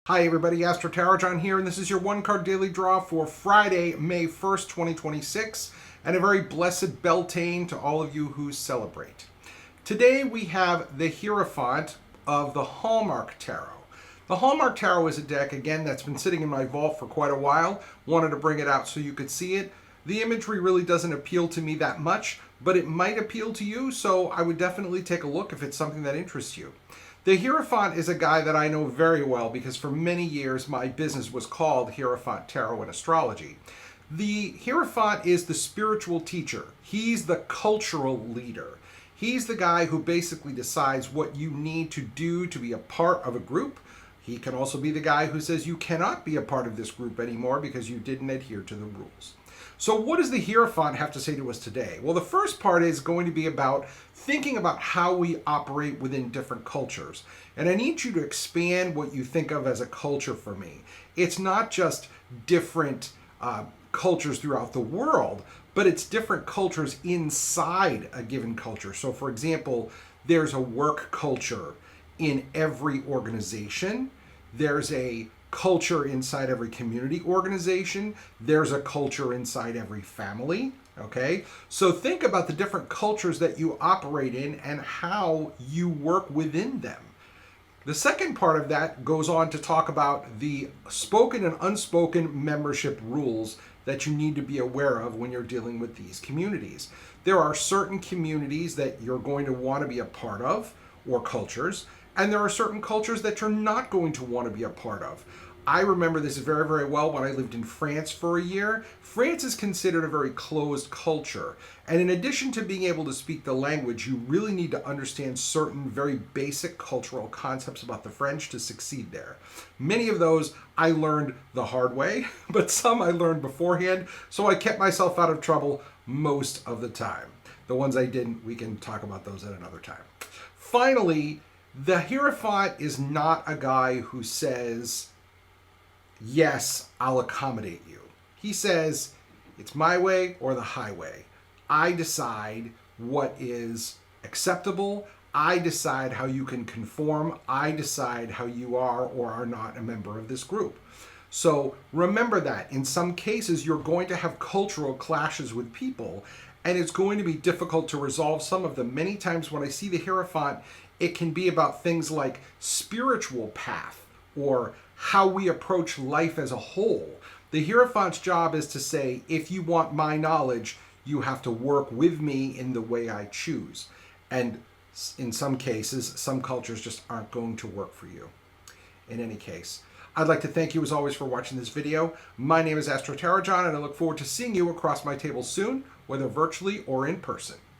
Hi everybody, AstroTarotJohn here, and this is your one-card daily draw for Friday, May 1st, 2026, and a very blessed Beltane to all of you who celebrate. Today we have the Hierophant of the Hallmark Tarot. The Hallmark Tarot is a deck, again, that's been sitting in my vault for quite a while. Wanted to bring it out so you could see it. The imagery really doesn't appeal to me that much, but it might appeal to you, so I would definitely take a look if it's something that interests you. The Hierophant is a guy that I know very well because for many years my business was called Hierophant Tarot and Astrology. The Hierophant is the spiritual teacher. He's the cultural leader. He's the guy who basically decides what you need to do to be a part of a group. He can also be the guy who says you cannot be a part of this group anymore because you didn't adhere to the rules. So what does the Hierophant have to say to us today? Well, the first part is going to be about thinking about how we operate within different cultures. And I need you to expand what you think of as a culture for me. It's not just different cultures throughout the world, but it's different cultures inside a given culture. So for example, there's a work culture in every organization. There's a culture inside every community organization. There's a culture inside every family. Okay, so think about the different cultures that you operate in and how you work within them. The second part of that goes on to talk about the spoken and unspoken membership rules that you need to be aware of when you're dealing with these communities. There are certain communities that you're going to want to be a part of, or cultures, and there are certain cultures that you're not going to want to be a part of. I remember this very, very well when I lived in France for a year. France is considered a very closed culture. And in addition to being able to speak the language, you really need to understand certain very basic cultural concepts about the French to succeed there. Many of those I learned the hard way, but some I learned beforehand, so I kept myself out of trouble most of the time. The ones I didn't, we can talk about those at another time. Finally, the Hierophant is not a guy who says, yes, I'll accommodate you. He says, it's my way or the highway. I decide what is acceptable. I decide how you can conform. I decide how you are or are not a member of this group. So remember that in some cases, you're going to have cultural clashes with people, and it's going to be difficult to resolve some of them. Many times when I see the Hierophant, it can be about things like spiritual path or how we approach life as a whole. The Hierophant's job is to say, if you want my knowledge, you have to work with me in the way I choose. And in some cases, some cultures just aren't going to work for you. In any case, I'd like to thank you as always for watching this video. My name is AstroTarotJohn, and I look forward to seeing you across my table soon, whether virtually or in person.